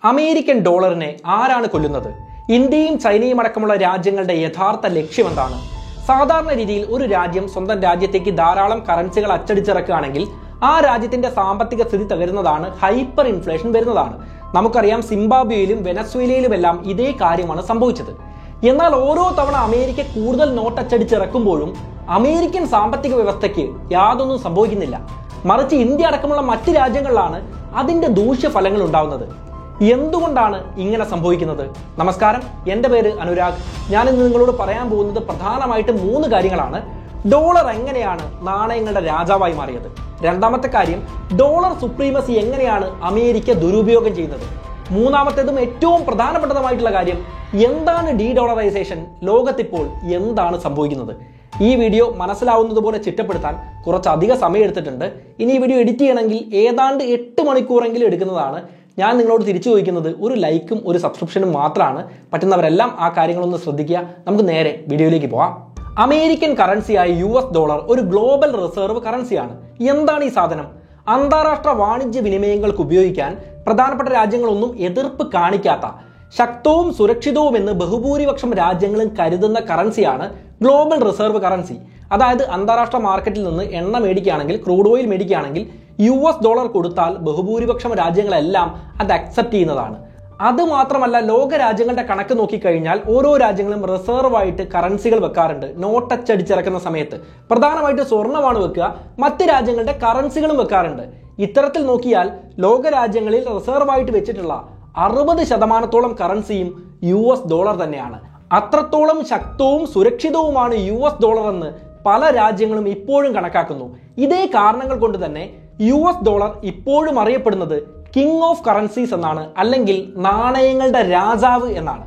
American ഡോളറിനെ ആരാണ് കൊല്ലുന്നത്? ഇന്ത്യയും ചൈനയും അടക്കമുള്ള രാജ്യങ്ങളുടെ യഥാർത്ഥ ലക്ഷ്യമെന്താണ്? സാധാരണ രീതിയിൽ ഒരു രാജ്യം സ്വന്തം രാജ്യത്തേക്ക് ധാരാളം കറൻസികൾ അച്ചടിച്ചിറക്കുകയാണെങ്കിൽ ആ രാജ്യത്തിന്റെ സാമ്പത്തിക സ്ഥിതി തകരുന്നതാണ്, ഹൈപ്പർ ഇൻഫ്ലേഷൻ വരുന്നതാണ്. നമുക്കറിയാം, സിംബാബ്വേയിലും വെനസ്വേലയിലുമെല്ലാം ഇതേ കാര്യമാണ് സംഭവിച്ചത്. എന്നാൽ ഓരോ തവണ അമേരിക്ക കൂടുതൽ നോട്ട് അച്ചടിച്ചിറക്കുമ്പോഴും അമേരിക്കൻ സാമ്പത്തിക വ്യവസ്ഥയ്ക്ക് യാതൊന്നും സംഭവിക്കുന്നില്ല. മറിച്ച് ഇന്ത്യ അടക്കമുള്ള മറ്റ് രാജ്യങ്ങളിലാണ് അതിന്റെ ദൂഷ്യഫലങ്ങൾ ഉണ്ടാവുന്നത്. എന്തുകൊണ്ടാണ് ഇങ്ങനെ സംഭവിക്കുന്നത്? നമസ്കാരം, എൻ്റെ പേര് അനുരാഗ്. ഞാൻ ഇന്ന് നിങ്ങളോട് പറയാൻ പോകുന്നത് പ്രധാനമായിട്ടും 3 കാര്യങ്ങളാണ്. ഡോളർ എങ്ങനെയാണ് നാണയങ്ങളുടെ രാജാവായി മാറിയത്? രണ്ടാമത്തെ കാര്യം, ഡോളർ സുപ്രീമസി എങ്ങനെയാണ് അമേരിക്ക ദുരുപയോഗം ചെയ്യുന്നത്? മൂന്നാമത്തേതും ഏറ്റവും പ്രധാനപ്പെട്ടതുമായിട്ടുള്ള കാര്യം, എന്താണ് ഡീ ഡോളറൈസേഷൻ? ലോകത്തിപ്പോൾ എന്താണ് സംഭവിക്കുന്നത്? ഈ വീഡിയോ മനസ്സിലാവുന്നത് പോലെ ചിട്ടപ്പെടുത്താൻ കുറച്ചധികം സമയം എടുത്തിട്ടുണ്ട്. ഇനി ഈ വീഡിയോ എഡിറ്റ് ചെയ്യണമെങ്കിൽ ഏതാണ്ട് 8 മണിക്കൂറെങ്കിലും എടുക്കുന്നതാണ്. ഞാൻ നിങ്ങളോട് തിരിച്ചു ചോദിക്കുന്നത് ഒരു ലൈക്കും ഒരു സബ്സ്ക്രിപ്ഷനും മാത്രമാണ്. പറ്റുന്നവരെല്ലാം ആ കാര്യങ്ങളൊന്ന് ശ്രദ്ധിക്കുക. നമുക്ക് നേരെ വീഡിയോയിലേക്ക് പോവാം. അമേരിക്കൻ കറൻസിയായ US ഡോളർ ഒരു ഗ്ലോബൽ റിസർവ് കറൻസിയാണ്. എന്താണ് ഈ സാധനം? അന്താരാഷ്ട്ര വാണിജ്യ വിനിമയങ്ങൾക്ക് ഉപയോഗിക്കാൻ പ്രധാനപ്പെട്ട രാജ്യങ്ങളൊന്നും എതിർപ്പ് കാണിക്കാത്ത, ശക്തവും സുരക്ഷിതവുമെന്ന് ബഹുഭൂരിപക്ഷം രാജ്യങ്ങളും കരുതുന്ന കറൻസിയാണ് ഗ്ലോബൽ റിസർവ് കറൻസി. അതായത് അന്താരാഷ്ട്ര മാർക്കറ്റിൽ നിന്ന് എണ്ണ മേടിക്കുകയാണെങ്കിൽ, ക്രൂഡ് ഓയിൽ മേടിക്കുകയാണെങ്കിൽ US ഡോളർ കൊടുത്താൽ ബഹുഭൂരിപക്ഷം രാജ്യങ്ങളെല്ലാം അത് അക്സെപ്റ്റ് ചെയ്യുന്നതാണ്. അതുമാത്രമല്ല, ലോക രാജ്യങ്ങളുടെ കണക്ക് നോക്കിക്കഴിഞ്ഞാൽ ഓരോ രാജ്യങ്ങളും റിസർവ് ആയിട്ട് കറൻസികൾ വെക്കാറുണ്ട്. നോട്ട് അച്ചടിച്ചിറക്കുന്ന സമയത്ത് പ്രധാനമായിട്ട് സ്വർണ്ണമാണ് വെക്കുക, മറ്റ് രാജ്യങ്ങളുടെ കറൻസികളും വെക്കാറുണ്ട്. ഇത്തരത്തിൽ നോക്കിയാൽ ലോക രാജ്യങ്ങളിൽ റിസർവ് ആയിട്ട് വെച്ചിട്ടുള്ള 60% കറൻസിയും US ഡോളർ തന്നെയാണ്. അത്രത്തോളം ശക്തവും സുരക്ഷിതവുമാണ് US ഡോളർ എന്ന് പല രാജ്യങ്ങളും ഇപ്പോഴും കണക്കാക്കുന്നു. ഇതേ കാരണങ്ങൾ കൊണ്ട് തന്നെ US ഡോളർ ഇപ്പോഴും അറിയപ്പെടുന്നത് കിങ് ഓഫ് കറൻസീസ് എന്നാണ്, അല്ലെങ്കിൽ നാണയങ്ങളുടെ രാജാവ് എന്നാണ്.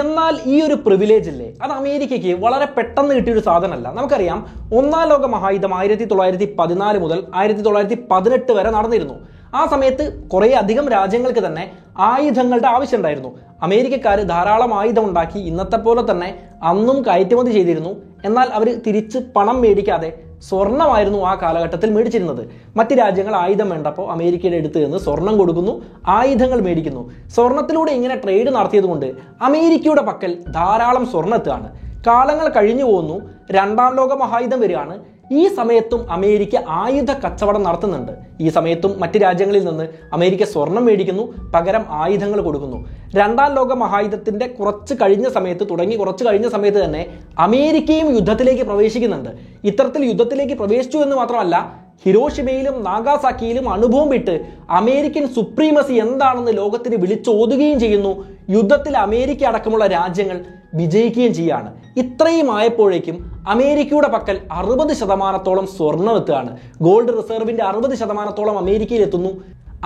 എന്നാൽ ഈ ഒരു പ്രിവിലേജ് ഇല്ലേ, അത് അമേരിക്കയ്ക്ക് വളരെ പെട്ടെന്ന് കിട്ടിയൊരു സാധനമല്ല. നമുക്കറിയാം, 1ാം ലോക മഹായുദ്ധം 1914 മുതൽ 1918 വരെ നടന്നിരുന്നു. ആ സമയത്ത് കുറേ അധികം രാജ്യങ്ങൾക്ക് തന്നെ ആയുധങ്ങളുടെ ആവശ്യം ഉണ്ടായിരുന്നു. അമേരിക്കക്കാർ ധാരാളം ആയുധം ഉണ്ടാക്കി ഇന്നത്തെ പോലെ തന്നെ അന്നും കയറ്റുമതി ചെയ്തിരുന്നു. എന്നാൽ അവർ തിരിച്ച് പണം മേടിക്കാതെ സ്വർണ്ണമായിരുന്നു ആ കാലഘട്ടത്തിൽ മേടിച്ചിരുന്നത്. മറ്റ് രാജ്യങ്ങൾ ആയുധം വേണ്ടപ്പോൾ അമേരിക്കയുടെ അടുത്ത് നിന്ന് സ്വർണം കൊടുക്കുന്നു, ആയുധങ്ങൾ മേടിക്കുന്നു. സ്വർണത്തിലൂടെ ഇങ്ങനെ ട്രേഡ് നടത്തിയത് കൊണ്ട് അമേരിക്കയുടെ പക്കൽ ധാരാളം സ്വർണ്ണെത്തുകയാണ്. കാലങ്ങൾ കഴിഞ്ഞു പോകുന്നു, 2ാം ലോക മഹായുദ്ധം വരികയാണ്. ഈ സമയത്തും അമേരിക്ക ആയുധ കച്ചവടം നടത്തുന്നുണ്ട്. ഈ സമയത്തും മറ്റ് രാജ്യങ്ങളിൽ നിന്ന് അമേരിക്ക സ്വർണം മേടിക്കുന്നു, പകരം ആയുധങ്ങൾ കൊടുക്കുന്നു. 2ാം ലോക മഹായുദ്ധത്തിന്റെ കുറച്ച് കഴിഞ്ഞ സമയത്ത് തന്നെ അമേരിക്കയും യുദ്ധത്തിലേക്ക് പ്രവേശിക്കുന്നുണ്ട്. ഇത്തരത്തിൽ യുദ്ധത്തിലേക്ക് പ്രവേശിച്ചു എന്ന് മാത്രമല്ല, ഹിരോഷിമയിലും നാഗാസാക്കിയിലും അനുഭവം വിട്ട് അമേരിക്കൻ സുപ്രീമസി എന്താണെന്ന് ലോകത്തിന് വിളിച്ചോതുകയും ചെയ്യുന്നു. യുദ്ധത്തിൽ അമേരിക്ക അടക്കമുള്ള രാജ്യങ്ങൾ വിജയിക്കുകയും ചെയ്യാണ്. ഇത്രയും ആയപ്പോഴേക്കും അമേരിക്കയുടെ പക്കൽ 60% സ്വർണ്ണം എത്തുകയാണ്. ഗോൾഡ് റിസർവിന്റെ 60% അമേരിക്കയിൽ എത്തുന്നു.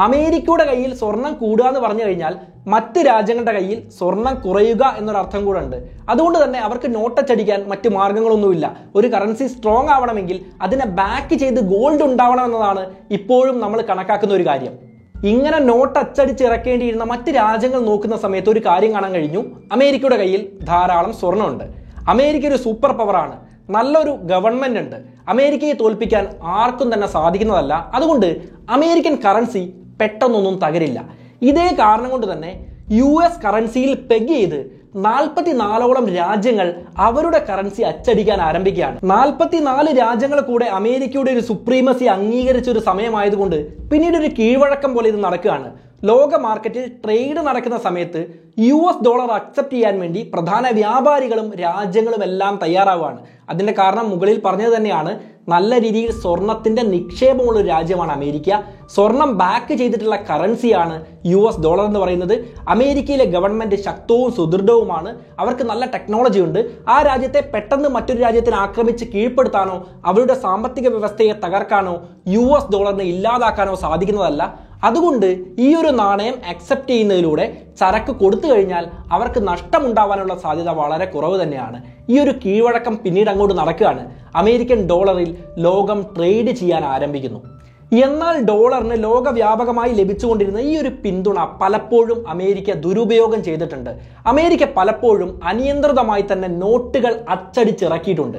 അമേരിക്കയുടെ കയ്യിൽ സ്വർണം കൂടുക എന്ന് പറഞ്ഞു കഴിഞ്ഞാൽ മറ്റ് രാജ്യങ്ങളുടെ കയ്യിൽ സ്വർണം കുറയുക എന്നൊരർത്ഥം കൂടെ ഉണ്ട്. അതുകൊണ്ട് തന്നെ അവർക്ക് നോട്ടച്ചടിക്കാൻ മറ്റു മാർഗങ്ങളൊന്നുമില്ല. ഒരു കറൻസി സ്ട്രോങ് ആവണമെങ്കിൽ അതിനെ ബാക്ക് ചെയ്ത് ഗോൾഡ് ഉണ്ടാവണം എന്നതാണ് ഇപ്പോഴും നമ്മൾ കണക്കാക്കുന്ന ഒരു കാര്യം. ഇങ്ങനെ നോട്ട് അച്ചടിച്ചിറക്കേണ്ടിയിരുന്ന മറ്റ് രാജ്യങ്ങൾ നോക്കുന്ന സമയത്ത് ഒരു കാര്യം കാണാൻ കഴിഞ്ഞു. അമേരിക്കയുടെ കയ്യിൽ ധാരാളം സ്വർണ്ണമുണ്ട്. അമേരിക്ക ഒരു സൂപ്പർ പവറാണ്, നല്ലൊരു ഗവൺമെന്റ് ഉണ്ട്. അമേരിക്കയെ തോൽപ്പിക്കാൻ ആർക്കും തന്നെ സാധിക്കുന്നതല്ല. അതുകൊണ്ട് അമേരിക്കൻ കറൻസി പെട്ടെന്നൊന്നും തകരില്ല. ഇതേ കാരണം കൊണ്ട് തന്നെ US കറൻസിയിൽ പെഗ് ചെയ്ത് 44ഓളം രാജ്യങ്ങൾ അവരുടെ കറൻസി അച്ചടിക്കാൻ ആരംഭിക്കുകയാണ്. 44 രാജ്യങ്ങൾ കൂടെ അമേരിക്കയുടെ ഒരു സുപ്രീമസി അംഗീകരിച്ച ഒരു സമയമായതുകൊണ്ട് പിന്നീട് ഒരു കീഴ്വഴക്കം പോലെ ഇത് നടക്കുകയാണ്. ലോക മാർക്കറ്റിൽ ട്രേഡ് നടക്കുന്ന സമയത്ത് US ഡോളർ അക്സെപ്റ്റ് ചെയ്യാൻ വേണ്ടി പ്രധാന വ്യാപാരികളും രാജ്യങ്ങളും എല്ലാം തയ്യാറാവുകയാണ്. അതിന്റെ കാരണം മുകളിൽ പറഞ്ഞത് തന്നെയാണ്. നല്ല രീതിയിൽ സ്വർണത്തിന്റെ നിക്ഷേപമുള്ള ഒരു രാജ്യമാണ് അമേരിക്ക. സ്വർണം ബാക്ക് ചെയ്തിട്ടുള്ള കറൻസിയാണ് US ഡോളർ എന്ന് പറയുന്നത്. അമേരിക്കയിലെ ഗവൺമെന്റ് ശക്തവും സുദൃഢവുമാണ്. അവർക്ക് നല്ല ടെക്നോളജി ഉണ്ട്. ആ രാജ്യത്തെ പെട്ടെന്ന് മറ്റൊരു രാജ്യത്തിന് ആക്രമിച്ച് കീഴ്പ്പെടുത്താനോ അവരുടെ സാമ്പത്തിക വ്യവസ്ഥയെ തകർക്കാനോ US ഡോളറിനെ ഇല്ലാതാക്കാനോ സാധിക്കുന്നതല്ല. അതുകൊണ്ട് ഈ ഒരു നാണയം അക്സെപ്റ്റ് ചെയ്യുന്നതിലൂടെ ചരക്ക് കൊടുത്തു കഴിഞ്ഞാൽ അവർക്ക് നഷ്ടമുണ്ടാവാനുള്ള സാധ്യത വളരെ കുറവ് തന്നെയാണ്. ഈ ഒരു കീഴ്വഴക്കം പിന്നീട് അങ്ങോട്ട് നടക്കുകയാണ്. അമേരിക്കൻ ഡോളറിൽ ലോകം ട്രേഡ് ചെയ്യാൻ ആരംഭിക്കുന്നു. എന്നാൽ ഡോളറിന് ലോകവ്യാപകമായി ലഭിച്ചുകൊണ്ടിരുന്ന ഈ ഒരു പിന്തുണ പലപ്പോഴും അമേരിക്ക ദുരുപയോഗം ചെയ്തിട്ടുണ്ട്. അമേരിക്ക പലപ്പോഴും അനിയന്ത്രിതമായി തന്നെ നോട്ടുകൾ അച്ചടിച്ചിറക്കിയിട്ടുണ്ട്.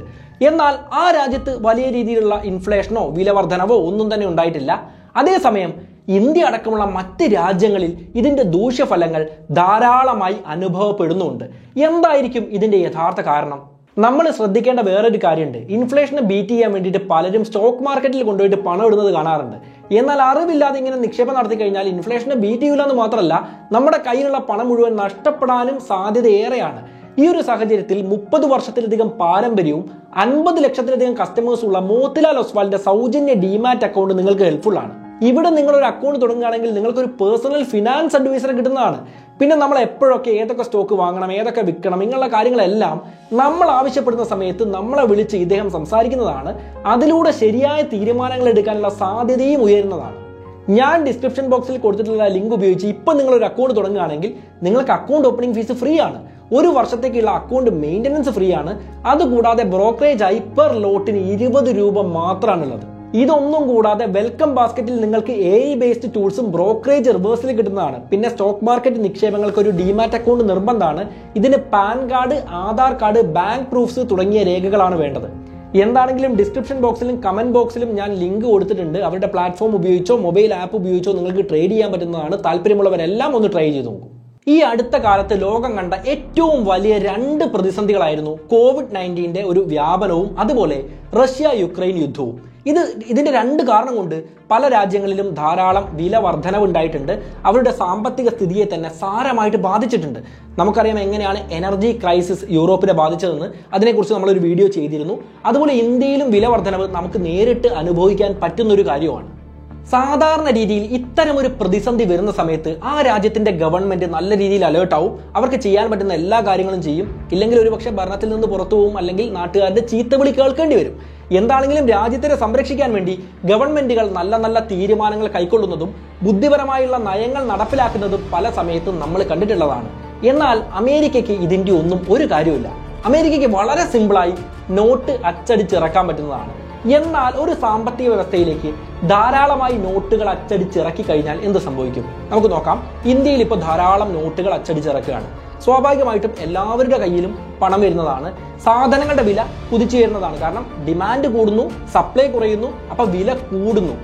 എന്നാൽ ആ രാജ്യത്ത് വലിയ രീതിയിലുള്ള ഇൻഫ്ലേഷനോ വിലവർധനവോ ഒന്നും തന്നെ ഉണ്ടായിട്ടില്ല. അതേസമയം ഇന്ത്യ അടക്കമുള്ള മറ്റ് രാജ്യങ്ങളിൽ ഇതിന്റെ ദൂഷ്യഫലങ്ങൾ ധാരാളമായി അനുഭവപ്പെടുന്നുണ്ട്. എന്തായിരിക്കും ഇതിന്റെ യഥാർത്ഥ കാരണം? നമ്മൾ ശ്രദ്ധിക്കേണ്ട വേറൊരു കാര്യമുണ്ട്. ഇൻഫ്ലേഷനെ ബീറ്റ് ചെയ്യാൻ വേണ്ടിയിട്ട് പലരും സ്റ്റോക്ക് മാർക്കറ്റിൽ കൊണ്ടുപോയിട്ട് പണം ഇടുന്നത് കാണാറുണ്ട്. എന്നാൽ അറിവില്ലാതെ ഇങ്ങനെ നിക്ഷേപം നടത്തി കഴിഞ്ഞാൽ ഇൻഫ്ലേഷനെ ബീറ്റ് ചെയ്യില്ല എന്ന് മാത്രമല്ല, നമ്മുടെ കയ്യിലുള്ള പണം മുഴുവൻ നഷ്ടപ്പെടാനും സാധ്യത ഏറെയാണ്. ഈ ഒരു സാഹചര്യത്തിൽ 30 വർഷത്തിലധികം പാരമ്പര്യവും 50 ലക്ഷത്തിലധികം കസ്റ്റമേഴ്സ് ഉള്ള മോത്തിലാൽ ഒസ്വാളിന്റെ സൗജന്യ ഡിമാറ്റ് അക്കൗണ്ട് നിങ്ങൾക്ക് ഹെൽപ്ഫുൾ ആണ്. ഇവിടെ നിങ്ങളൊരു അക്കൗണ്ട് തുടങ്ങുകയാണെങ്കിൽ നിങ്ങൾക്കൊരു പേഴ്സണൽ ഫിനാൻസ് അഡ്വൈസറെ കിട്ടുന്നതാണ്. പിന്നെ നമ്മൾ എപ്പോഴൊക്കെ ഏതൊക്കെ സ്റ്റോക്ക് വാങ്ങണം, ഏതൊക്കെ വിൽക്കണം, ഇങ്ങനെയുള്ള കാര്യങ്ങളെല്ലാം നമ്മൾ ആവശ്യപ്പെടുന്ന സമയത്ത് നമ്മളെ വിളിച്ച് ഇദ്ദേഹം സംസാരിക്കുന്നതാണ്. അതിലൂടെ ശരിയായ തീരുമാനങ്ങൾ എടുക്കാനുള്ള സാധ്യതയും ഉയരുന്നതാണ്. ഞാൻ ഡിസ്ക്രിപ്ഷൻ ബോക്സിൽ കൊടുത്തിട്ടുള്ള ലിങ്ക് ഉപയോഗിച്ച് ഇപ്പം നിങ്ങളൊരു അക്കൗണ്ട് തുടങ്ങുകയാണെങ്കിൽ നിങ്ങൾക്ക് അക്കൗണ്ട് ഓപ്പണിംഗ് ഫീസ് ഫ്രീ ആണ്. 1 വർഷത്തേക്കുള്ള അക്കൗണ്ട് മെയിൻ്റനൻസ് ഫ്രീ ആണ്. അതുകൂടാതെ ബ്രോക്കറേജ് ആയി പെർ ലോട്ടിന് 20 രൂപ മാത്രമാണുള്ളത്. ഇതൊന്നും കൂടാതെ വെൽക്കം ബാസ്ക്കറ്റിൽ നിങ്ങൾക്ക് AI ബേസ്ഡ് ടൂൾസും ബ്രോക്കറേജ് റിവേഴ്സിൽ കിട്ടുന്നതാണ്. പിന്നെ സ്റ്റോക്ക് മാർക്കറ്റ് നിക്ഷേപങ്ങൾക്ക് ഒരു ഡിമാറ്റ് അക്കൗണ്ട് നിർബന്ധമാണ്. ഇതിന് pan card, Aadhaar card, bank proofs തുടങ്ങിയ രേഖകളാണ് വേണ്ടത്. എന്താണെങ്കിലും ഡിസ്ക്രിപ്ഷൻ ബോക്സിലും കമന്റ് ബോക്സിലും ഞാൻ ലിങ്ക് കൊടുത്തിട്ടുണ്ട്. അവരുടെ പ്ലാറ്റ്ഫോം ഉപയോഗിച്ചോ മൊബൈൽ ആപ്പ് ഉപയോഗിച്ചോ നിങ്ങൾക്ക് ട്രേഡ് ചെയ്യാൻ പറ്റുന്നതാണ്. താല്പര്യമുള്ളവരെല്ലാം ഒന്ന് ട്രൈ ചെയ്ത് നോക്കൂ. ഈ അടുത്ത കാലത്ത് ലോകം കണ്ട ഏറ്റവും വലിയ 2 പ്രതിസന്ധികളായിരുന്നു COVID-19 ഒരു വ്യാപനവും അതുപോലെ റഷ്യ-യുക്രൈൻ യുദ്ധവും. ഇതിന്റെ 2 കാരണം കൊണ്ട് പല രാജ്യങ്ങളിലും ധാരാളം വില വർധനവ് ഉണ്ടായിട്ടുണ്ട്. അവരുടെ സാമ്പത്തിക സ്ഥിതിയെ തന്നെ സാരമായിട്ട് ബാധിച്ചിട്ടുണ്ട്. നമുക്കറിയാം എങ്ങനെയാണ് എനർജി ക്രൈസിസ് യൂറോപ്പിനെ ബാധിച്ചതെന്ന്. അതിനെക്കുറിച്ച് നമ്മളൊരു വീഡിയോ ചെയ്തിരുന്നു. അതുപോലെ ഇന്ത്യയിലും വില വർധനവ് നമുക്ക് നേരിട്ട് അനുഭവിക്കാൻ പറ്റുന്ന ഒരു കാര്യമാണ്. സാധാരണ രീതിയിൽ ഇത്തരമൊരു പ്രതിസന്ധി വരുന്ന സമയത്ത് ആ രാജ്യത്തിന്റെ ഗവൺമെന്റ് നല്ല രീതിയിൽ അലേർട്ടാവും. അവർക്ക് ചെയ്യാൻ പറ്റുന്ന എല്ലാ കാര്യങ്ങളും ചെയ്യും. ഇല്ലെങ്കിൽ ഒരുപക്ഷെ ഭരണത്തിൽ നിന്ന് പുറത്തു പോകും, അല്ലെങ്കിൽ നാട്ടുകാരുടെ ചീത്തവിളി കേൾക്കേണ്ടി വരും. എന്താണെങ്കിലും രാജ്യത്തെ സംരക്ഷിക്കാൻ വേണ്ടി ഗവൺമെന്റുകൾ നല്ല നല്ല തീരുമാനങ്ങൾ കൈക്കൊള്ളുന്നതും ബുദ്ധിപരമായുള്ള നയങ്ങൾ നടപ്പിലാക്കുന്നതും പല സമയത്തും നമ്മൾ കണ്ടിട്ടുള്ളതാണ്. എന്നാൽ അമേരിക്കയ്ക്ക് ഇതിന്റെ ഒന്നും ഒരു കാര്യമില്ല. അമേരിക്കയ്ക്ക് വളരെ സിമ്പിളായി നോട്ട് അച്ചടിച്ചിറക്കാൻ പറ്റുന്നതാണ്. എന്നാൽ ഒരു സാമ്പത്തിക വ്യവസ്ഥയിലേക്ക് ധാരാളമായി നോട്ടുകൾ അച്ചടിച്ചിറക്കി കഴിഞ്ഞാൽ എന്ത് സംഭവിക്കും? നമുക്ക് നോക്കാം. ഇന്ത്യയിൽ ഇപ്പോൾ ധാരാളം നോട്ടുകൾ അച്ചടിച്ചിറക്കുകയാണ്. സ്വാഭാവികമായിട്ടും എല്ലാവരുടെ കയ്യിലും പണം വരുന്നതാണ്. സാധനങ്ങളുടെ വില കുതിച്ചുയരുന്നതാണ്. കാരണം ഡിമാൻഡ് കൂടുന്നു, സപ്ലൈ കുറയുന്നു, അപ്പൊ വില കൂടുന്നു.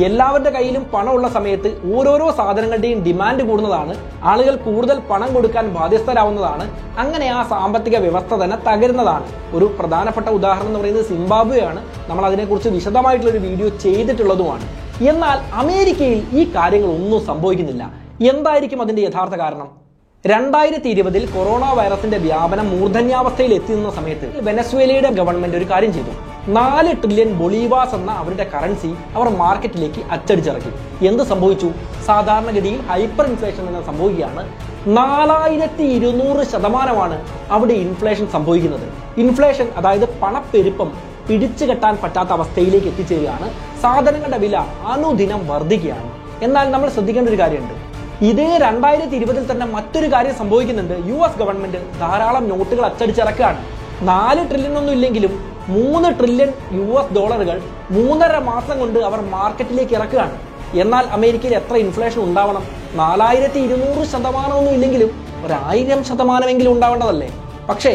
എല്ലാവരുടെ കയ്യിലും പണമുള്ള സമയത്ത് ഓരോരോ സാധനങ്ങളുടെയും ഡിമാൻഡ് കൂടുന്നതാണ്. ആളുകൾ കൂടുതൽ പണം കൊടുക്കാൻ ബാധ്യസ്ഥരാവുന്നതാണ്. അങ്ങനെ ആ സാമ്പത്തിക വ്യവസ്ഥ തന്നെ തകരുന്നതാണ്. ഒരു പ്രധാനപ്പെട്ട ഉദാഹരണം എന്ന് പറയുന്നത് സിംബാബ്വെയാണ്. നമ്മൾ അതിനെക്കുറിച്ച് വിശദമായിട്ടുള്ളൊരു വീഡിയോ ചെയ്തിട്ടുള്ളതുമാണ്. എന്നാൽ അമേരിക്കയിൽ ഈ കാര്യങ്ങളൊന്നും സംഭവിക്കുന്നില്ല. എന്തായിരിക്കും അതിന്റെ യഥാർത്ഥ കാരണം? 2020 കൊറോണ വൈറസിന്റെ വ്യാപനം മൂർധന്യാവസ്ഥയിൽ എത്തി നിന്ന സമയത്ത് വെനസ്വേലയുടെ ഗവൺമെന്റ് ഒരു കാര്യം ചെയ്തു. 4 ട്രില്യൺ ബൊളീവാസ് എന്ന അവരുടെ കറൻസി അവർ മാർക്കറ്റിലേക്ക് അച്ചടിച്ചിറക്കി. എന്ത് സംഭവിച്ചു? സാധാരണഗതിയിൽ ഹൈപ്പർ ഇൻഫ്ലേഷൻ എന്ന സംഭവിക്കുകയാണ്. 4200% അവിടെ ഇൻഫ്ലേഷൻ സംഭവിക്കുന്നത്. ഇൻഫ്ലേഷൻ അതായത് പണപ്പെരുപ്പം പിടിച്ചു കെട്ടാൻ പറ്റാത്ത അവസ്ഥയിലേക്ക് എത്തിച്ചേരുകയാണ്. സാധനങ്ങളുടെ വില അനുദിനം വർദ്ധിക്കുകയാണ്. എന്നാൽ നമ്മൾ ശ്രദ്ധിക്കേണ്ട ഒരു കാര്യമുണ്ട്. ഇതേ 2020 തന്നെ മറ്റൊരു കാര്യം സംഭവിക്കുന്നുണ്ട്. US ഗവൺമെന്റ് ധാരാളം നോട്ടുകൾ അച്ചടിച്ചിറക്കുകയാണ്. 4 ട്രില്യൺ ഒന്നും ഇല്ലെങ്കിലും 3 ട്രില്യൺ US ഡോളറുകൾ 3.5 മാസം കൊണ്ട് അവർ മാർക്കറ്റിലേക്ക് ഇറക്കുകയാണ്. എന്നാൽ അമേരിക്കയിൽ എത്ര ഇൻഫ്ലേഷൻ ഉണ്ടാവണം? 4200% ഒന്നും ഇല്ലെങ്കിലും 1000% ഉണ്ടാവേണ്ടതല്ലേ? പക്ഷേ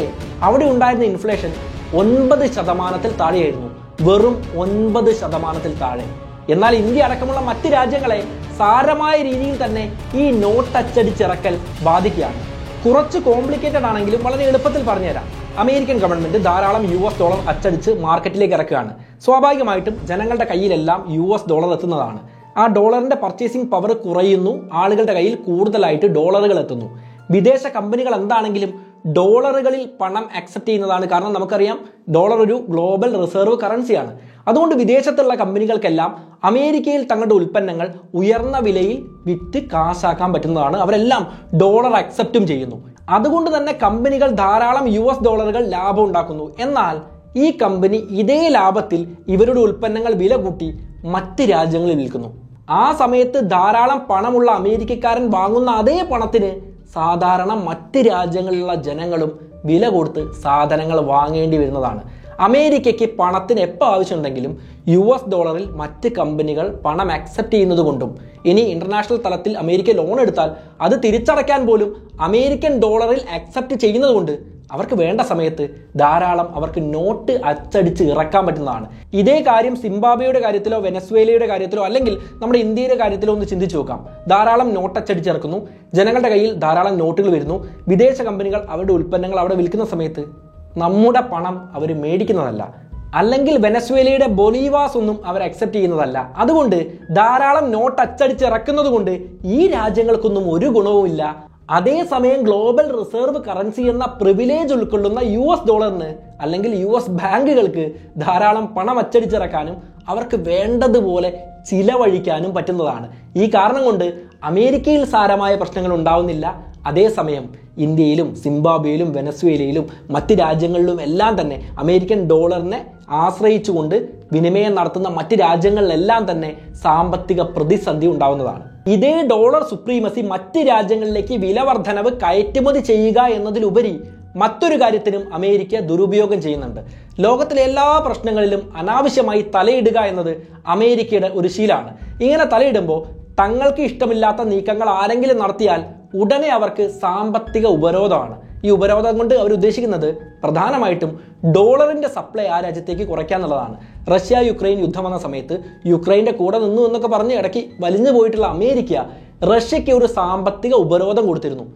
അവിടെ ഉണ്ടായിരുന്ന ഇൻഫ്ലേഷൻ 9% താഴെയായിരുന്നു. വെറും 9% താഴെ. എന്നാൽ ഇന്ത്യ അടക്കമുള്ള മറ്റ് രാജ്യങ്ങളെ സാരമായ രീതിയിൽ തന്നെ ഈ നോട്ട് അച്ചടിച്ചിറക്കൽ ബാധിക്കുകയാണ്. കുറച്ച് കോംപ്ലിക്കേറ്റഡ് ആണെങ്കിലും വളരെ എളുപ്പത്തിൽ പറഞ്ഞുതരാം. അമേരിക്കൻ ഗവൺമെന്റ് ധാരാളം US ഡോളർ അച്ചടിച്ച് മാർക്കറ്റിലേക്ക് ഇറക്കുകയാണ്. സ്വാഭാവികമായിട്ടും ജനങ്ങളുടെ കയ്യിലെല്ലാം US ഡോളർ എത്തുന്നതാണ്. ആ ഡോളറിന്റെ പർച്ചേസിംഗ് പവർ കുറയുന്നു. ആളുകളുടെ കയ്യിൽ കൂടുതലായിട്ട് ഡോളറുകൾ എത്തുന്നു. വിദേശ കമ്പനികൾ എന്താണെങ്കിലും ഡോളറുകളിൽ പണം അക്സെപ്റ്റ് ചെയ്യുന്നതാണ്. കാരണം നമുക്കറിയാം ഡോളർ ഒരു ഗ്ലോബൽ റിസർവ് കറൻസിയാണ്. അതുകൊണ്ട് വിദേശത്തുള്ള കമ്പനികൾക്കെല്ലാം അമേരിക്കയിൽ തങ്ങളുടെ ഉൽപ്പന്നങ്ങൾ ഉയർന്ന വിലയിൽ വിറ്റ് കാശാക്കാൻ പറ്റുന്നതാണ്. അവരെല്ലാം ഡോളർ അക്സെപ്റ്റും ചെയ്യുന്നു. അതുകൊണ്ട് തന്നെ കമ്പനികൾ ധാരാളം US ഡോളറുകൾ ലാഭം ഉണ്ടാക്കുന്നു. എന്നാൽ ഈ കമ്പനി ഇതേ ലാഭത്തിൽ ഇവരുടെ ഉൽപ്പന്നങ്ങൾ വില കൂട്ടി മറ്റ് രാജ്യങ്ങളിൽ വിൽക്കുന്നു. ആ സമയത്ത് ധാരാളം പണമുള്ള അമേരിക്കക്കാരൻ വാങ്ങുന്ന അതേ പണത്തിന് സാധാരണ മറ്റ് രാജ്യങ്ങളിലുള്ള ജനങ്ങളും വില കൊടുത്ത് സാധനങ്ങൾ വാങ്ങേണ്ടി വരുന്നതാണ്. അമേരിക്കയ്ക്ക് പണത്തിന് എപ്പോൾ ആവശ്യമുണ്ടെങ്കിലും US ഡോളറിൽ മറ്റ് കമ്പനികൾ പണം അക്സെപ്റ്റ് ചെയ്യുന്നത് കൊണ്ടും ഇനി ഇന്റർനാഷണൽ തലത്തിൽ അമേരിക്ക ലോൺ എടുത്താൽ അത് തിരിച്ചടയ്ക്കാൻ പോലും അമേരിക്കൻ ഡോളറിൽ അക്സെപ്റ്റ് ചെയ്യുന്നത് കൊണ്ട് അവർക്ക് വേണ്ട സമയത്ത് ധാരാളം അവർക്ക് നോട്ട് അച്ചടിച്ച് ഇറക്കാൻ പറ്റുന്നതാണ്. ഇതേ കാര്യം സിംബാബ്വേയുടെ കാര്യത്തിലോ വെനസ്വേലയുടെ കാര്യത്തിലോ അല്ലെങ്കിൽ നമ്മുടെ ഇന്ത്യയുടെ കാര്യത്തിലോ ഒന്ന് ചിന്തിച്ചു നോക്കാം. ധാരാളം നോട്ട് അച്ചടിച്ചിറക്കുന്നു, ജനങ്ങളുടെ കയ്യിൽ ധാരാളം നോട്ടുകൾ വരുന്നു, വിദേശ കമ്പനികൾ അവരുടെ ഉൽപ്പന്നങ്ങൾ അവിടെ വിൽക്കുന്ന സമയത്ത് നമ്മുടെ പണം അവർ മേടിക്കുന്നതല്ല, അല്ലെങ്കിൽ വെനസ്വേലയുടെ ബൊലീവാസ് ഒന്നും അവർ അക്സെപ്റ്റ് ചെയ്യുന്നതല്ല. അതുകൊണ്ട് ധാരാളം നോട്ട് അച്ചടിച്ചിറക്കുന്നത് കൊണ്ട് ഈ രാജ്യങ്ങൾക്കൊന്നും ഒരു ഗുണവുമില്ല. അതേസമയം ഗ്ലോബൽ റിസർവ് കറൻസി എന്ന പ്രിവിലേജ് ഉൾക്കൊള്ളുന്ന $, അല്ലെങ്കിൽ US ബാങ്കുകൾക്ക് ധാരാളം പണം അച്ചടിച്ചിറക്കാനും അവർക്ക് വേണ്ടതുപോലെ ചിലവഴിക്കാനും പറ്റുന്നതാണ്. ഈ കാരണം കൊണ്ട് അമേരിക്കയിൽ സാരമായ പ്രശ്നങ്ങൾ ഉണ്ടാവുന്നില്ല. അതേസമയം ഇന്ത്യയിലും സിംബാബ്വേയിലും വെനസ്വേലയിലും മറ്റ് രാജ്യങ്ങളിലും എല്ലാം തന്നെ അമേരിക്കൻ ഡോളറിനെ ആശ്രയിച്ചുകൊണ്ട് വിനിമയം നടത്തുന്ന മറ്റ് രാജ്യങ്ങളിലെല്ലാം തന്നെ സാമ്പത്തിക പ്രതിസന്ധി ഉണ്ടാവുന്നതാണ്. ഇതേ ഡോളർ സുപ്രീമസി മറ്റ് രാജ്യങ്ങളിലേക്ക് വില വർധനവ് കയറ്റുമതി ചെയ്യുക എന്നതിലുപരി മറ്റൊരു കാര്യത്തിനും അമേരിക്ക ദുരുപയോഗം ചെയ്യുന്നുണ്ട്. ലോകത്തിലെ എല്ലാ പ്രശ്നങ്ങളിലും അനാവശ്യമായി തലയിടുക എന്നത് അമേരിക്കയുടെ ഒരു ശീലമാണ്. ഇങ്ങനെ തലയിടുമ്പോൾ തങ്ങൾക്ക് ഇഷ്ടമില്ലാത്ത നീക്കങ്ങൾ ആരെങ്കിലും നടത്തിയാൽ ഉടനെ അവർക്ക് സാമ്പത്തിക ഉപരോധമാണ്. ഈ ഉപരോധം കൊണ്ട് അവർ ഉദ്ദേശിക്കുന്നത് പ്രധാനമായിട്ടും ഡോളറിന്റെ സപ്ലൈ ആ രാജ്യത്തേക്ക് കുറയ്ക്കുക എന്നുള്ളതാണ്. റഷ്യ യുക്രൈൻ യുദ്ധം വന്ന സമയത്ത് യുക്രൈന്റെ കൂടെ നിന്നു എന്നൊക്കെ പറഞ്ഞ് ഇടയ്ക്ക് വലിഞ്ഞു പോയിട്ടുള്ള അമേരിക്ക റഷ്യയ്ക്ക് ഒരു സാമ്പത്തിക ഉപരോധം കൊടുത്തിരുന്നു.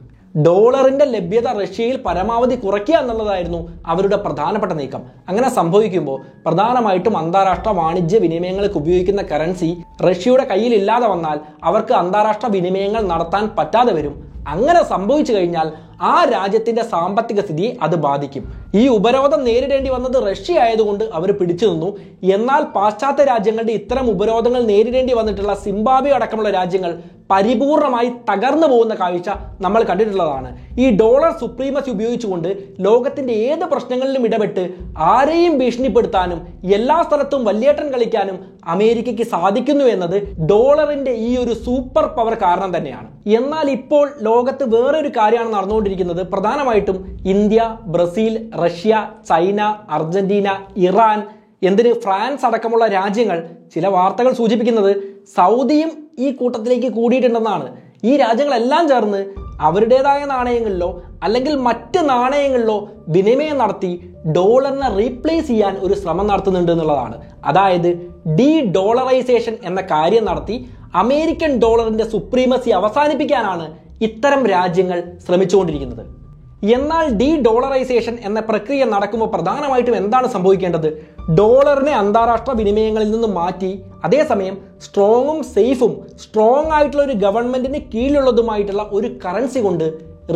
ഡോളറിന്റെ ലഭ്യത റഷ്യയിൽ പരമാവധി കുറയ്ക്കുക എന്നുള്ളതായിരുന്നു അവരുടെ പ്രധാനപ്പെട്ട നീക്കം. അങ്ങനെ സംഭവിക്കുമ്പോൾ പ്രധാനമായിട്ടും അന്താരാഷ്ട്ര വാണിജ്യ വിനിമയങ്ങൾക്ക് ഉപയോഗിക്കുന്ന കറൻസി റഷ്യയുടെ കയ്യിൽ ഇല്ലാതെ വന്നാൽ അവർക്ക് അന്താരാഷ്ട്ര വിനിമയങ്ങൾ നടത്താൻ പറ്റാതെ വരും. അങ്ങനെ സംഭവിച്ചു കഴിഞ്ഞാൽ ആ രാജ്യത്തിന്റെ സാമ്പത്തിക സ്ഥിതിയെ അത് ബാധിക്കും. ഈ ഉപരോധം നേരിടേണ്ടി വന്നത് റഷ്യ ആയതുകൊണ്ട് അവർ പിടിച്ചു നിന്നു. എന്നാൽ പാശ്ചാത്യ രാജ്യങ്ങളുടെ ഇത്തരം ഉപരോധങ്ങൾ നേരിടേണ്ടി വന്നിട്ടുള്ള സിംബാബ്വെ അടക്കമുള്ള രാജ്യങ്ങൾ പരിപൂർണമായി തകർന്നു പോകുന്ന കാഴ്ച നമ്മൾ കണ്ടിട്ടുള്ളതാണ്. ഈ ഡോളർ സുപ്രീമസി ഉപയോഗിച്ചുകൊണ്ട് ലോകത്തിന്റെ ഏത് പ്രശ്നങ്ങളിലും ഇടപെട്ട് ആരെയും ഭീഷണിപ്പെടുത്താനും എല്ലാ സ്ഥലത്തും വല്യേട്ടൻ കളിക്കാനും അമേരിക്കയ്ക്ക് സാധിക്കുന്നു എന്നത് ഡോളറിന്റെ ഈ ഒരു സൂപ്പർ പവർ കാരണം തന്നെയാണ്. എന്നാൽ ഇപ്പോൾ ലോകത്ത് വേറൊരു കാര്യമാണ് നടന്നുകൊണ്ടിരിക്കുന്നത്. പ്രധാനമായിട്ടും India, Brazil, Russia, China, Argentina, Iran, France അടക്കമുള്ള രാജ്യങ്ങൾ, ചില വാർത്തകൾ സൂചിപ്പിക്കുന്നത് സൗദിയും ഈ കൂട്ടത്തിലേക്ക് കൂടിയിട്ടുണ്ടെന്നാണ്. ഈ രാജ്യങ്ങളെല്ലാം ചേർന്ന് അവരുടേതായ നാണയങ്ങളിലോ അല്ലെങ്കിൽ മറ്റ് നാണയങ്ങളിലോ വിനിമയം നടത്തി ഡോളറിനെ റീപ്ലേസ് ചെയ്യാൻ ഒരു ശ്രമം നടത്തുന്നുണ്ട് എന്നുള്ളതാണ്. അതായത് ഡോളറൈസേഷൻ എന്ന കാര്യം നടത്തി അമേരിക്കൻ ഡോളറിന്റെ സുപ്രീമസി അവസാനിപ്പിക്കാനാണ് ഇത്തരം രാജ്യങ്ങൾ ശ്രമിച്ചുകൊണ്ടിരിക്കുന്നത്. എന്നാൽ ഡോളറൈസേഷൻ എന്ന പ്രക്രിയ നടക്കുമ്പോൾ പ്രധാനമായിട്ടും എന്താണ് സംഭവിക്കേണ്ടത്? ഡോളറിനെ അന്താരാഷ്ട്ര വിനിമയങ്ങളിൽ നിന്ന് മാറ്റി അതേസമയം സ്ട്രോങ്ങും സേഫും സ്ട്രോങ് ആയിട്ടുള്ള ഒരു ഗവൺമെന്റിന് കീഴിലുള്ളതുമായിട്ടുള്ള ഒരു കറൻസി കൊണ്ട്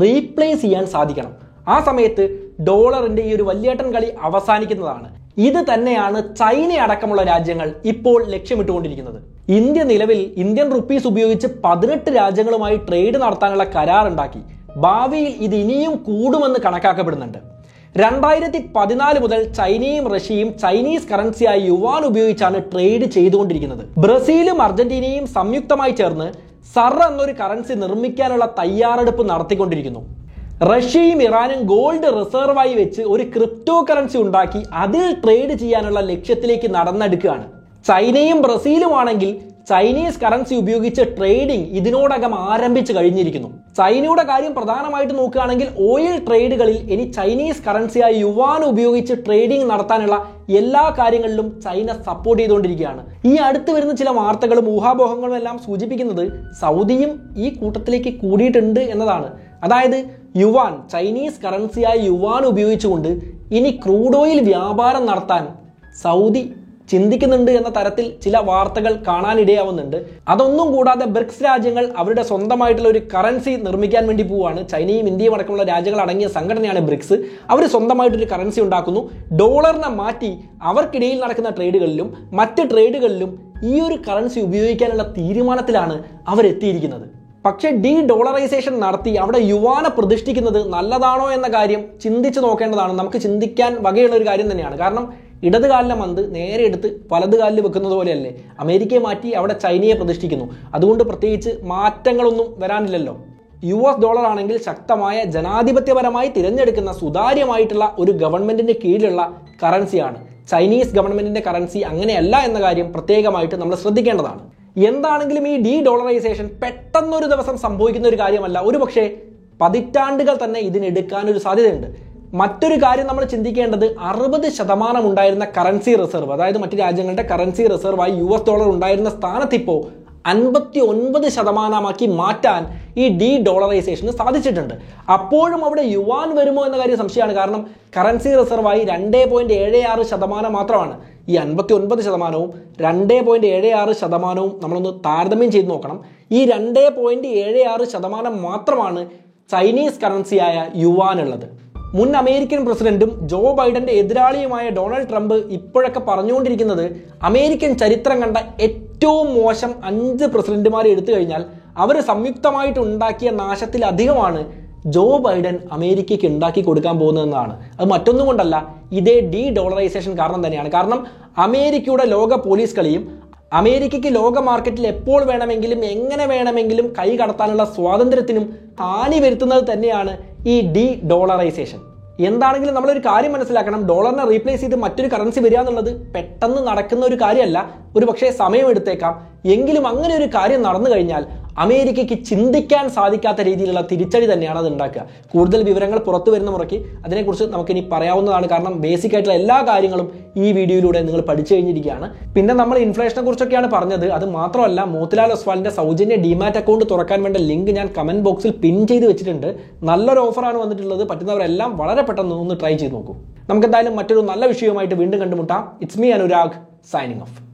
റീപ്ലേസ് ചെയ്യാൻ സാധിക്കണം. ആ സമയത്ത് ഡോളറിന്റെ ഈ ഒരു വല്യേട്ടൻ കളി അവസാനിക്കുന്നതാണ്. ഇത് തന്നെയാണ് ചൈന അടക്കമുള്ള രാജ്യങ്ങൾ ഇപ്പോൾ ലക്ഷ്യമിട്ടുകൊണ്ടിരിക്കുന്നത്. ഇന്ത്യ നിലവിൽ ഇന്ത്യൻ റുപ്പീസ് ഉപയോഗിച്ച് 18 രാജ്യങ്ങളുമായി ട്രേഡ് നടത്താനുള്ള കരാറുണ്ടാക്കി. ഭാവിയിൽ ഇത് ഇനിയും കൂടുമെന്ന് കണക്കാക്കപ്പെടുന്നുണ്ട്. 2014 മുതൽ ചൈനയും റഷ്യയും ചൈനീസ് കറൻസിയായ യുവാൻ ഉപയോഗിച്ചാണ് ട്രേഡ് ചെയ്തുകൊണ്ടിരിക്കുന്നത്. ബ്രസീലും അർജന്റീനയും സംയുക്തമായി ചേർന്ന് സർ എന്നൊരു കറൻസി നിർമ്മിക്കാനുള്ള തയ്യാറെടുപ്പ് നടത്തിക്കൊണ്ടിരിക്കുന്നു. റഷ്യയും ഇറാനും ഗോൾഡ് റിസർവായി വെച്ച് ഒരു ക്രിപ്റ്റോ കറൻസി ഉണ്ടാക്കി അതിൽ ട്രേഡ് ചെയ്യാനുള്ള ലക്ഷ്യത്തിലേക്ക് നടന്നെടുക്കുകയാണ്. ചൈനയും ബ്രസീലും ആണെങ്കിൽ ചൈനീസ് കറൻസി ഉപയോഗിച്ച് ട്രേഡിംഗ് ഇതിനോടകം ആരംഭിച്ചു കഴിഞ്ഞിരിക്കുന്നു. ചൈനയുടെ കാര്യം പ്രധാനമായിട്ട് നോക്കുകയാണെങ്കിൽ ഓയിൽ ട്രേഡുകളിൽ ഇനി ചൈനീസ് കറൻസിയായ യുവാൻ ഉപയോഗിച്ച് ട്രേഡിംഗ് നടത്താനുള്ള എല്ലാ കാര്യങ്ങളിലും ചൈന സപ്പോർട്ട് ചെയ്തുകൊണ്ടിരിക്കുകയാണ്. ഈ അടുത്ത് വരുന്ന ചില വാർത്തകളും ഊഹാപോഹങ്ങളും എല്ലാം സൂചിപ്പിക്കുന്നത് സൗദിയും ഈ കൂട്ടത്തിലേക്ക് കൂടിയിട്ടുണ്ട് എന്നതാണ്. അതായത് യുവാൻ, ചൈനീസ് കറൻസിയായ യുവാൻ ഉപയോഗിച്ചുകൊണ്ട് ഇനി ക്രൂഡ് ഓയിൽ വ്യാപാരം നടത്താൻ സൗദി ചിന്തിക്കുന്നുണ്ട് എന്ന തരത്തിൽ ചില വാർത്തകൾ കാണാനിടയാവുന്നുണ്ട്. അതൊന്നും കൂടാതെ ബ്രിക്സ് രാജ്യങ്ങൾ അവരുടെ സ്വന്തമായിട്ടുള്ള ഒരു കറൻസി നിർമ്മിക്കാൻ വേണ്ടി പോവുകയാണ്. ചൈനയും ഇന്ത്യയും അടക്കമുള്ള രാജ്യങ്ങൾ അടങ്ങിയ സംഘടനയാണ് ബ്രിക്സ്. അവർ സ്വന്തമായിട്ടൊരു കറൻസി ഉണ്ടാക്കുന്നു. ഡോളറിനെ മാറ്റി അവർക്കിടയിൽ നടക്കുന്ന ട്രേഡുകളിലും മറ്റ് ട്രേഡുകളിലും ഈ ഒരു കറൻസി ഉപയോഗിക്കാനുള്ള തീരുമാനത്തിലാണ് അവരെത്തിയിരിക്കുന്നത്. പക്ഷേ ഡോളറൈസേഷൻ നടത്തി അവിടെ യുവാനെ പ്രതിഷ്ഠിക്കുന്നത് നല്ലതാണോ എന്ന കാര്യം ചിന്തിച്ചു നോക്കേണ്ടതാണ്. നമുക്ക് ചിന്തിക്കാൻ വകയുള്ള ഒരു കാര്യം തന്നെയാണ്. കാരണം ഇടത് കാലിലെ മന്ത് നേരെ എടുത്ത് വലത് കാലിൽ വെക്കുന്നത് പോലെയല്ലേ അമേരിക്കയെ മാറ്റി അവിടെ ചൈനയെ പ്രതിഷ്ഠിക്കുന്നു. അതുകൊണ്ട് പ്രത്യേകിച്ച് മാറ്റങ്ങളൊന്നും വരാനില്ലല്ലോ. $ഡോളർ ആണെങ്കിൽ ശക്തമായ ജനാധിപത്യപരമായി തിരഞ്ഞെടുക്കുന്ന സുതാര്യമായിട്ടുള്ള ഒരു ഗവൺമെന്റിന്റെ കീഴിലുള്ള കറൻസിയാണ്. ചൈനീസ് ഗവൺമെന്റിന്റെ കറൻസി അങ്ങനെയല്ല എന്ന കാര്യം പ്രത്യേകമായിട്ട് നമ്മൾ ശ്രദ്ധിക്കേണ്ടതാണ്. എന്താണെങ്കിലും ഈ ഡോളറൈസേഷൻ പെട്ടെന്നൊരു ദിവസം സംഭവിക്കുന്ന ഒരു കാര്യമല്ല. ഒരുപക്ഷെ പതിറ്റാണ്ടുകൾ തന്നെ ഇതിനെടുക്കാനൊരു സാധ്യതയുണ്ട്. മറ്റൊരു കാര്യം നമ്മൾ ചിന്തിക്കേണ്ടത് 60% ഉണ്ടായിരുന്ന കറൻസി റിസർവ്, അതായത് മറ്റു രാജ്യങ്ങളുടെ കറൻസി റിസർവായി US$ ഉണ്ടായിരുന്ന സ്ഥാനത്ത് ഇപ്പോൾ 59% മാറ്റാൻ ഈ ഡോളറൈസേഷന് സാധിച്ചിട്ടുണ്ട്. അപ്പോഴും അവിടെ യുവാൻ വരുമോ എന്ന കാര്യം സംശയമാണ്. കാരണം കറൻസി റിസർവായി 2.76% മാത്രമാണ്. ഈ 59%വും 2.76% നമ്മളൊന്ന് താരതമ്യം ചെയ്ത് നോക്കണം. ഈ 2.76% മാത്രമാണ് ചൈനീസ് കറൻസിയായ യുവാൻ ഉള്ളത്. മുൻ അമേരിക്കൻ പ്രസിഡന്റും ജോ ബൈഡന്റെ എതിരാളിയുമായ ഡൊണാൾഡ് ട്രംപ് ഇപ്പോഴൊക്കെ പറഞ്ഞുകൊണ്ടിരിക്കുന്നത് അമേരിക്കൻ ചരിത്രം കണ്ട ഏറ്റവും മോശം 5 പ്രസിഡന്റുമാരെ എടുത്തു കഴിഞ്ഞാൽ അവർ സംയുക്തമായിട്ട് ഉണ്ടാക്കിയ നാശത്തിലധികമാണ് ജോ ബൈഡൻ അമേരിക്കയ്ക്ക് ഉണ്ടാക്കി കൊടുക്കാൻ പോകുന്നതെന്നാണ്. അത് മറ്റൊന്നും കൊണ്ടല്ല, ഇതേ ഡോളറൈസേഷൻ കാരണം തന്നെയാണ്. കാരണം അമേരിക്കയുടെ ലോക പോലീസ് കളിയും അമേരിക്കയ്ക്ക് ലോക മാർക്കറ്റിൽ എപ്പോൾ വേണമെങ്കിലും എങ്ങനെ വേണമെങ്കിലും കൈ കടത്താനുള്ള സ്വാതന്ത്ര്യത്തിനും ഹാനി വരുത്തുന്നത് തന്നെയാണ് ഈ ഡോളറൈസേഷൻ. എന്താണെങ്കിലും നമ്മളൊരു കാര്യം മനസ്സിലാക്കണം, ഡോളറിനെ റീപ്ലേസ് ചെയ്ത് മറ്റൊരു കറൻസി വരിക എന്നുള്ളത് പെട്ടെന്ന് നടക്കുന്ന ഒരു കാര്യമല്ല. ഒരു പക്ഷേ സമയമെടുത്തേക്കാം. എങ്കിലും അങ്ങനെ ഒരു കാര്യം നടന്നു കഴിഞ്ഞാൽ അമേരിക്കയ്ക്ക് ചിന്തിക്കാൻ സാധിക്കാത്ത രീതിയിലുള്ള തിരിച്ചടി തന്നെയാണ് അത് ഉണ്ടാക്കുക. കൂടുതൽ വിവരങ്ങൾ പുറത്തു വരുന്ന മുറയ്ക്ക് അതിനെക്കുറിച്ച് നമുക്കിനി പറയാവുന്നതാണ്. കാരണം ബേസിക് ആയിട്ടുള്ള എല്ലാ കാര്യങ്ങളും ഈ വീഡിയോയിലൂടെ നിങ്ങൾ പഠിച്ചു കഴിഞ്ഞിരിക്കുകയാണ്. പിന്നെ നമ്മൾ ഇൻഫ്ലേഷനെ കുറിച്ചൊക്കെയാണ് പറഞ്ഞത്. അത് മാത്രമല്ല, മോത്തിലാൽ ഒസ്വാളിന്റെ സൗജന്യ ഡിമാറ്റ് അക്കൗണ്ട് തുറക്കാൻ വേണ്ട ലിങ്ക് ഞാൻ കമന്റ് ബോക്സിൽ പിൻ ചെയ്ത് വെച്ചിട്ടുണ്ട്. നല്ലൊരു ഓഫറാണ് വന്നിട്ടുള്ളത്. പറ്റുന്നവരെല്ലാം വളരെ പെട്ടെന്ന് ഒന്ന് ട്രൈ ചെയ്ത് നോക്കൂ. നമുക്ക് എന്തായാലും മറ്റൊരു നല്ല വിഷയവുമായിട്ട് വീണ്ടും കണ്ടുമുട്ടാം. It's me Anurag, signing off.